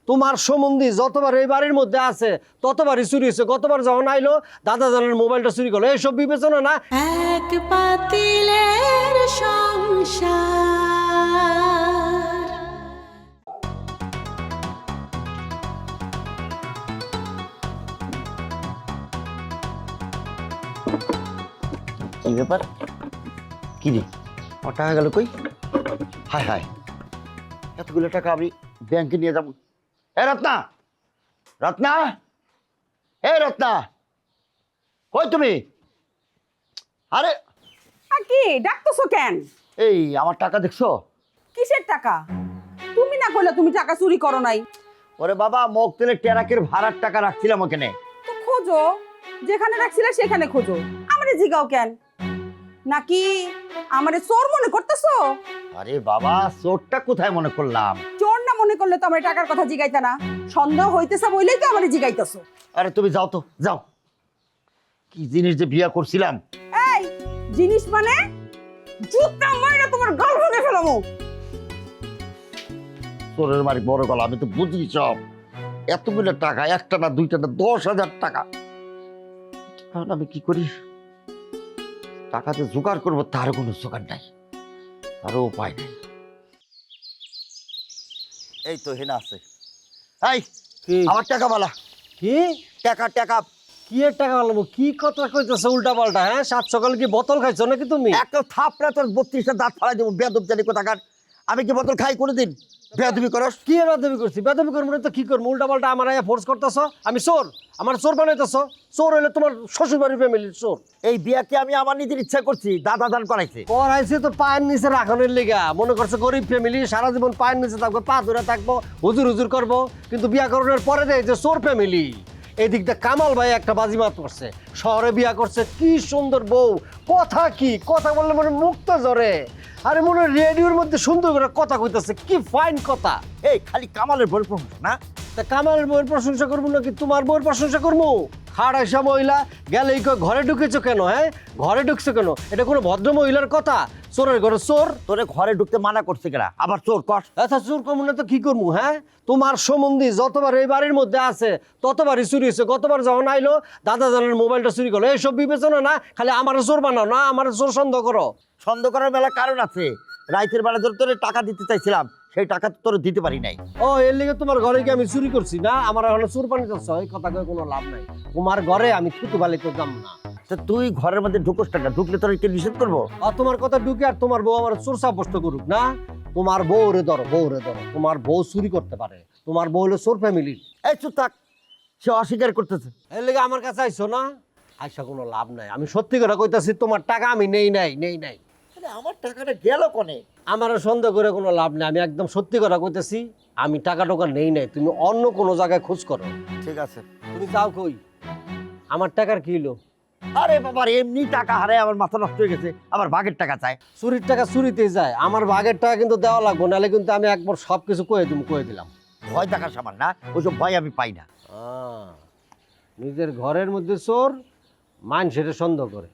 তোমার সম্বন্ধী যতবার এই বাড়ির মধ্যে আছে ততবারই চুরি হয়েছে। গতবার যখন আইলো দাদা জানের মোবাইলটা চুরি করলো, এইসব বিবেচনা না। এক পাতিলের সংসার। কি ব্যাপার? কি রে, আমার টাকা গেল কই? হায় হায়, এতগুলো টাকা আমি ব্যাংকে নিয়ে যাবো। এ রত্না, রত্না, এ রত্না, কই তুমি? আরে কি ডাকতেছো কেন? এই আমার টাকা দেখছো? কিসের টাকা? তুমি না কইলা তুমি টাকা চুরি করো নাই? ওরে বাবা, মকতেলের টেরাকের ভাড়ার টাকা রাখছিলাম ওখানে। তো খোঁজো, যেখানে রাখছিলে সেখানে খোঁজো, আমারে জিগাও কেন? নাকি আমারে চোর মনে করতেছো? আরে বাবা, চোরটা কোথায় মনে করলাম? চোর না মনে করলে তো আমার টাকার কথা জিগাইতা না। সন্দেহ হইতেছে বইলেই তো আমারে জিগাইতেছো। আরে তুমি যাও তো, যাও। কি জিনিস যে বিয়া করছিলাম। এই জিনিস মানে জুতা মাইরা তোমার গাল ভেঙে ফেলামু। চোরের মারি বড় গলা, আমি তো বুঝি সব। এতগুলো টাকা, একটা না দুইটা না 10,000 টাকা। এখন আমি কি করি? টাকা যে জোগাড় করবো তার কোনো জোগাড় নাই, তারও উপায় নাই। এই তো হেনা আছে। এই কি আমার টাকা বলা। কি টাকা টাকা কি এর টাকা বলবো? কি কথা কইতেছো উল্টা পাল্টা? হ্যাঁ, সাত সকালে কি বোতল খাইছো নাকি তুমি? একটা থাপড়া তোর 32টা দাঁত ফালাই দেবো, বেয়াদব জানি কোথাকার। আমি কি বোতল খাই কোনোদিন? বেয়াদবি করস? কি বেদবি করছি? বেদবি করবো না তো কি করবো? উল্টা পাল্টা আমার আয়া ফোর্স করতেছ। আমি চোর? আমার চোর বানাইতেছ? চোর হইলে তোমার শ্বশুর বাড়ির ফ্যামিলির চোর। এই বিয়াকে আমি আমার নিজের ইচ্ছা করছি, দাদা দান করাইছে। করাইছে তো পায়ের নিচে রাখানোর লিগা। মনে করছে গরিব ফ্যামিলি, সারা জীবন পায়ের নিচে থাকবো, পা ধরে থাকবো, হুজুর হুজুর করবো। কিন্তু বিয়া করানোর পরে দেয় যে চোর ফ্যামিলি। এই দিক দিয়ে কামাল ভাই একটা বাজিমাত করছে, শহরে বিয়া করছে, কি সুন্দর বউ। কথা কি কথা বললে মনে মুক্ত জ্বরে। আরে মনে রেডিওর মধ্যে সুন্দর করে কথা কইতেছে, কি ফাইন কথা। এই খালি কামালের বড় প্রশংসা না? তা কামালের বউয়ের প্রশংসা করবো নাকি তোমার বউয়ের প্রশংসা করবো? খাড়াইসা মহিলা গেলে ঘরে ঢুকেছো কেন? হ্যাঁ, ঘরে ঢুকছো কেন? এটা কোনো ভদ্র মহিলার কথা? চোরের ঘরে চোর। তোরে ঘরে ঢুকতে মানা করছে কেনা, আবার চোর কর। আচ্ছা, চোর করবো না তো কি করবো? হ্যাঁ, তোমার সম্বন্ধী যতবার এই বাড়ির মধ্যে আছে ততবারই চুরি হয়েছে। গতবার যখন আইলো দাদা জানের মোবাইলটা চুরি করলো। এইসব বিবেচনা না, খালি আমার চোর বানাও না, আমার চোর সন্দেহ করো। সন্দেহ করার মেলা কারণ আছে। রাইতের বেলা ধরে তোরে টাকা দিতে চাইছিলাম, সেই টাকা তো তোরে দিতে পারি নাই। ও, এর লিগে তোমার ঘরে কি আমি চুরি করছি? না, আমার এখন চোর বানিয়েছ, এই কথা কয়ে কোনো লাভ নাই। তোমার ঘরে আমি থুতু বালিতে যাম না। তা তুই ঘরের মধ্যে ঢুকোস টাকা, ঢুকলে তোর কে নিষেধ করবো? আর তোমার কথা ঢুকে আর তোমার বউ আমার চোর সাব্যস্ত করুক না। তোমার বউরে ধরো, বউরে ধরো। তোমার বউ চুরি করতে পারে, তোমার বউ হলো চোর ফ্যামিলির। এই চুপ থাক, সে অস্বীকার করতেছে। এর লেগে আমার কাছে আইসো না, আইসা কোনো লাভ নাই। আমি সত্যি করে কইতাছি, তোমার টাকা আমি নেই নাই। আমার টাকাটা গেল কোনে? আমার সন্দেহ করে কোনো লাভ নেই। আমি একদম সত্যি কথা কইতেছি, আমি টাকা টোকা নেই নাই। তুমি অন্য কোনো জায়গায় খোঁজ করো। ঠিক আছে। তুমি যাও কই? আমার টাকার কি হলো? আরে বাবার, এমনি টাকা হারায় আমার মাথা নষ্ট হয়ে গেছে, আবার ভাগের টাকা চায়। চুরির টাকা চুরিতেই যায়, আমার ভাগের টাকা কিন্তু দেওয়া লাগবো, নাহলে কিন্তু আমি একবার সব কিছু কয়ে দিলাম। ভয় টাকার সামান না, ওইসব ভয় আমি পাই না। নিজের ঘরের মধ্যে চোর, মানুষের সন্দেহ করে।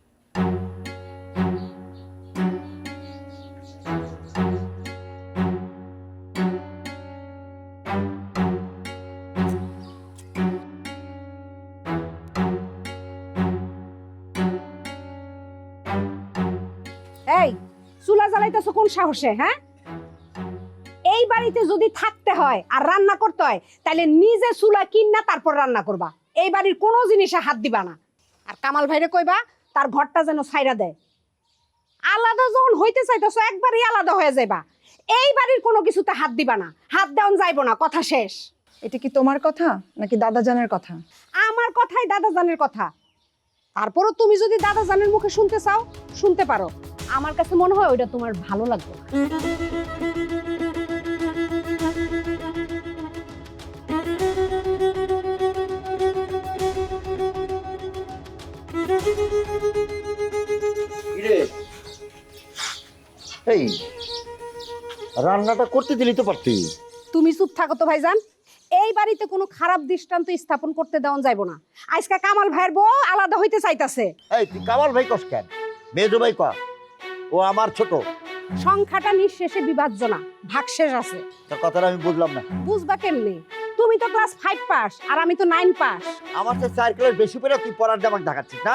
এই চুলা জ্বালাইতেছো কোন সাহসে? হ্যাঁ, এই বাড়িতে যদি থাকতে হয় আর রান্না করতে হয় তাহলে নিজে চুলা কিনা তারপর রান্না করবা। এই বাড়ির কোনো জিনিসে হাত দিবা না। আর কামাল ভাইরে কইবা তার ঘরটা যেন ছাইরা দেয়। আলাদা যখন হইতে চাইতেছো একবারই আলাদা হয়ে যাইবা। এই বাড়ির কোনো কিছুতে হাত দিবা না, হাত দেওয়ান যাইবো না, কথা শেষ। এটা কি তোমার কথা নাকি দাদাজানের কথা? আমার কথাই দাদাজানের কথা। তারপরও তুমি যদি দাদাজানের মুখে শুনতে চাও শুনতে পারো। আমার কাছে মনে হয় ওইটা তোমার ভালো লাগবে। এই রান্নাটা করতে দিলি তো পারতি। তুমি চুপ থাকো তো ভাইজান। এই বাড়িতে কোনো খারাপ দৃষ্টান্ত স্থাপন করতে দেওয়া যাইব না। আজকে কামাল ভাইয়ের বউ আলাদা হইতে চাইতাছে। এই তুই কামাল ভাই কস কেন? মেজো ভাই ক, ও আমার ছোট। সংখ্যাটা নিঃশেষে বিভাজ্য না, ভাগশেষ আছে। তোর কথাটা আমি বুঝলাম না। বুঝবা কেমনে? তুমি তো ক্লাস 5 পাস আর আমি তো 9 পাস। আমার তো সার্কেলের বেশি করে তুই পড়ার দামাক দেখাচ্ছিস না